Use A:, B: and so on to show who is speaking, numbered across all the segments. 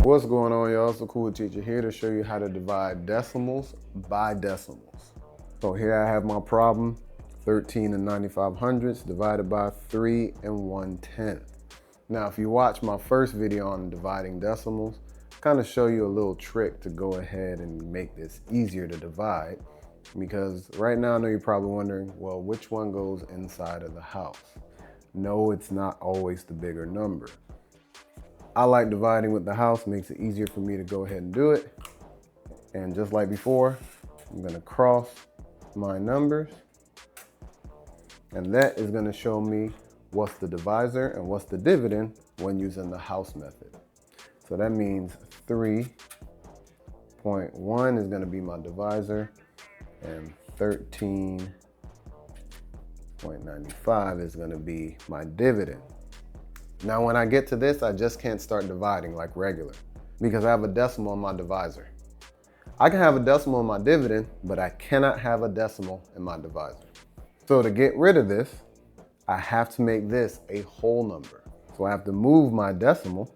A: What's going on, y'all? It's the Cool Teacher here to show you how to divide decimals by decimals. So here I have my problem, 13 and 9500ths divided by 3 and 1/10. Now, if you watch my first video on dividing decimals, kind of show you a little trick to go ahead and make this easier to divide. Because right now I know you're probably wondering, well, which one goes inside of the house? No, it's not always the bigger number. I like dividing with the house, makes it easier for me to go ahead and do it. And just like before, I'm gonna cross my numbers. And that is gonna show me what's the divisor and what's the dividend when using the house method. So that means 3.1 is gonna be my divisor and 13.95 is gonna be my dividend. Now, when I get to this, I just can't start dividing like regular because I have a decimal in my divisor. I can have a decimal in my dividend, but I cannot have a decimal in my divisor. So to get rid of this, I have to make this a whole number. So I have to move my decimal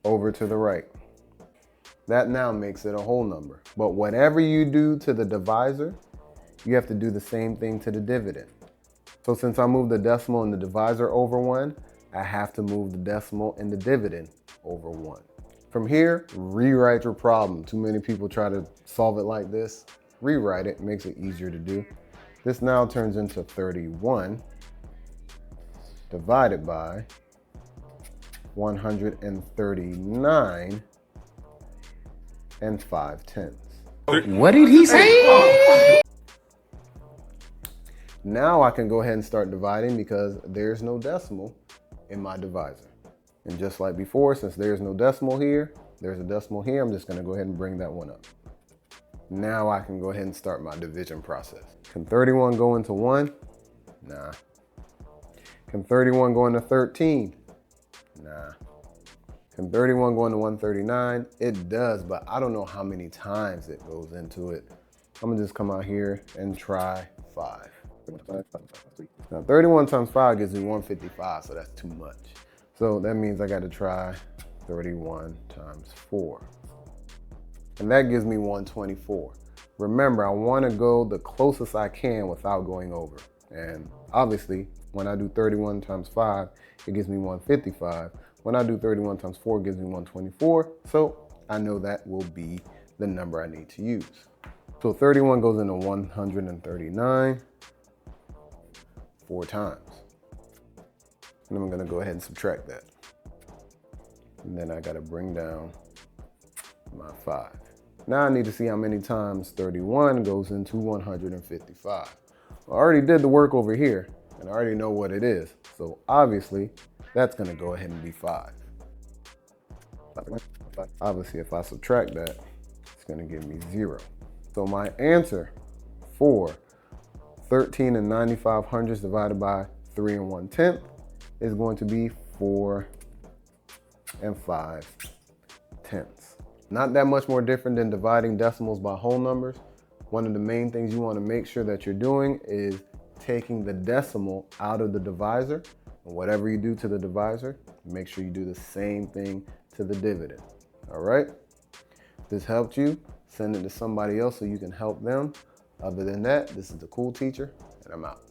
A: over to the right. That now makes it a whole number. But whatever you do to the divisor, you have to do the same thing to the dividend. So since I moved the decimal in the divisor over 1, I have to move the decimal in the dividend over 1. From here, rewrite your problem. Too many people try to solve it like this. Rewrite it, makes it easier to do. This now turns into 31 divided by 139 and 5/10.
B: What did he say?
A: Now I can go ahead and start dividing because there's no decimal in my divisor. And just like before, since there's no decimal here, there's a decimal here, I'm just gonna go ahead and bring that one up. Now I can go ahead and start my division process. Can 31 go into 1? Nah. Can 31 go into 13? Nah. Can 31 go into 139? It does, but I don't know how many times it goes into it. I'm gonna just come out here and try 5. Now 31 times 5 gives me 155, so that's too much. So that means I got to try 31 times 4. And that gives me 124. Remember, I want to go the closest I can without going over. And obviously, when I do 31 times 5, it gives me 155. When I do 31 times 4, it gives me 124. So I know that will be the number I need to use. So 31 goes into 139 4 times. And I'm gonna go ahead and subtract that. And then I gotta bring down my 5. Now I need to see how many times 31 goes into 155. I already did the work over here and I already know what it is. So obviously that's gonna go ahead and be 5. Obviously if I subtract that, it's gonna give me 0. So my answer for 13 and 9500ths divided by 3 and 1/10 is going to be 4 and 5/10. Not that much more different than dividing decimals by whole numbers. One of the main things you want to make sure that you're doing is taking the decimal out of the divisor. And whatever you do to the divisor, make sure you do the same thing to the dividend. All right? If this helped you, send it to somebody else so you can help them. Other than that, this is the Cool Teacher, and I'm out.